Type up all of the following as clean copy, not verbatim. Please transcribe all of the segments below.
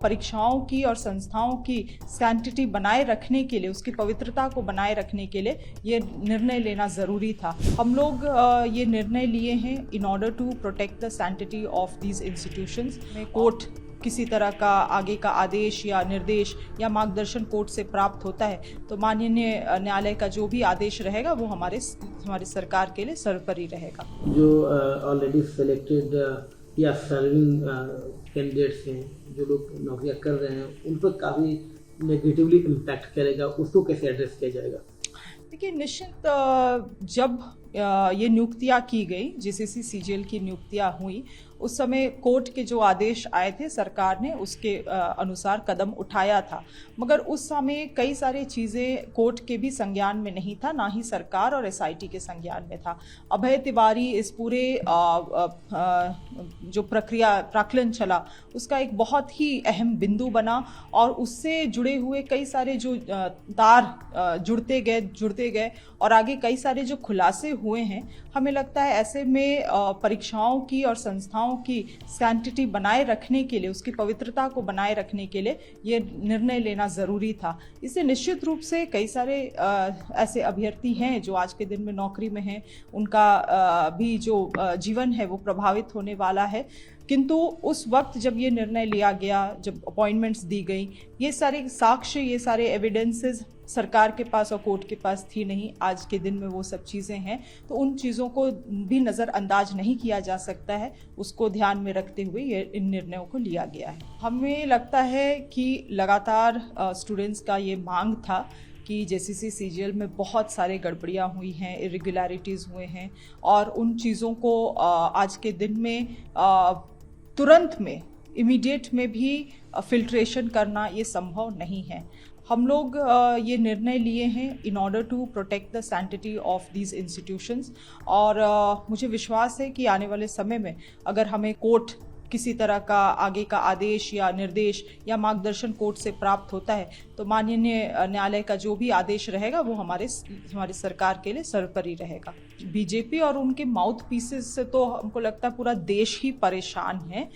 परीक्षाओं की और संस्थाओं की सैंक्टिटी बनाए रखने के लिए, उसकी पवित्रता को बनाए रखने के लिए ये निर्णय लेना ज़रूरी था। हम लोग ये निर्णय लिए हैं in order to protect the sanctity of these institutions. Court किसी तरह का आगे का आदेश या निर्देश या मार्गदर्शन कोर्ट से प्राप्त होता है तो माननीय न्यायालय का जो भी आदेश रहेगा वो हमारी सरकार के लिए सर्वोपरि रहेगा। जो ऑलरेडी सिलेक्टेड या सर्विंग कैंडिडेट्स हैं, जो लोग नौकरियां कर रहे हैं, उन पर काफ़ी नेगेटिवली इम्पैक्ट करेगा, उसको कैसे एड्रेस किया जाएगा? देखिए, निश्चित जब ये नियुक्तियां की गई, जेसीसी सीजीएल की नियुक्तियां हुई, उस समय कोर्ट के जो आदेश आए थे सरकार ने उसके अनुसार कदम उठाया था, मगर उस समय कई सारी चीज़ें कोर्ट के भी संज्ञान में नहीं था, ना ही सरकार और एसआईटी के संज्ञान में था। अभय तिवारी इस पूरे जो प्रक्रिया प्राक्कलन चला उसका एक बहुत ही अहम बिंदु बना और उससे जुड़े हुए कई सारे जो तार जुड़ते गए और आगे कई सारे जो खुलासे हुए हैं। हमें लगता है ऐसे में परीक्षाओं की और संस्थाओं की सैंक्टिटी बनाए रखने के लिए, उसकी पवित्रता को बनाए रखने के लिए ये निर्णय लेना ज़रूरी था। इससे निश्चित रूप से कई सारे ऐसे अभ्यर्थी हैं जो आज के दिन में नौकरी में हैं, उनका भी जो जीवन है वो प्रभावित होने वाला है। किंतु उस वक्त जब ये निर्णय लिया गया, जब अपॉइंटमेंट्स दी गई, ये सारे साक्ष्य, ये सारे एविडेंसेस सरकार के पास और कोर्ट के पास थी नहीं। आज के दिन में वो सब चीज़ें हैं, तो उन चीज़ों को भी नज़रअंदाज नहीं किया जा सकता है। उसको ध्यान में रखते हुए ये इन निर्णयों को लिया गया है। हमें लगता है कि लगातार स्टूडेंट्स का ये मांग था कि जेसीसी सीजीएल में बहुत सारे गड़बड़ियाँ हुई हैं, इरेगुलरिटीज़ हुए हैं और उन चीज़ों को आज के दिन में तुरंत में, इमीडिएट में भी फिल्ट्रेशन करना ये संभव नहीं है। हम लोग ये निर्णय लिए हैं in order to protect the sanctity of these institutions और मुझे विश्वास है कि आने वाले समय में अगर हमें कोर्ट किसी तरह का आगे का आदेश या निर्देश या मार्गदर्शन कोर्ट से प्राप्त होता है तो माननीय न्यायालय का जो भी आदेश रहेगा वो हमारी सरकार के लिए सर्वोपरि रहेगा। बीजेपी और उनके माउथ पीसेस से तो हमको लगता है पूरा देश ही परेशान है।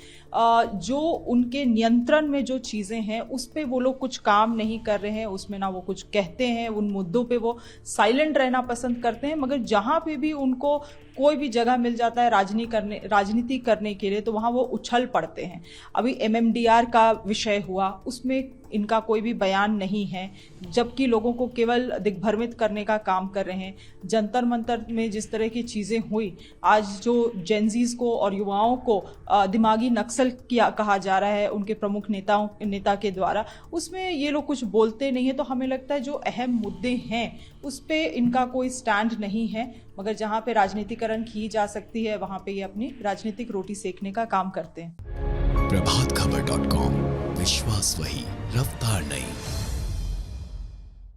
जो उनके नियंत्रण में जो चीज़ें हैं उस पे वो लोग कुछ काम नहीं कर रहे हैं, उसमें ना वो कुछ कहते हैं, उन मुद्दों पे वो साइलेंट रहना पसंद करते हैं। मगर जहाँ पे भी उनको कोई भी जगह मिल जाता है राजनीति करने के लिए तो वहाँ वो उछल पड़ते हैं। अभी एमएमडीआर का विषय हुआ, उसमें इनका कोई भी बयान नहीं है, जबकि लोगों को केवल दिग्भ्रमित करने का काम कर रहे हैं। जंतर मंतर में जिस तरह की चीज़ें हुई, आज जो जेनजीज को और युवाओं को दिमागी नक्सल कहा जा रहा है उनके प्रमुख नेता के द्वारा, उसमें ये लोग कुछ बोलते नहीं है। तो हमें लगता है जो अहम मुद्दे हैं उस पे इनका कोई स्टैंड नहीं है, मगर जहाँ पे राजनीतिकरण की जा सकती है वहाँ पे ये अपनी राजनीतिक रोटी सेकने का काम करते हैं। प्रभातखबर.com, विश्वास वही, रफ्तार नहीं।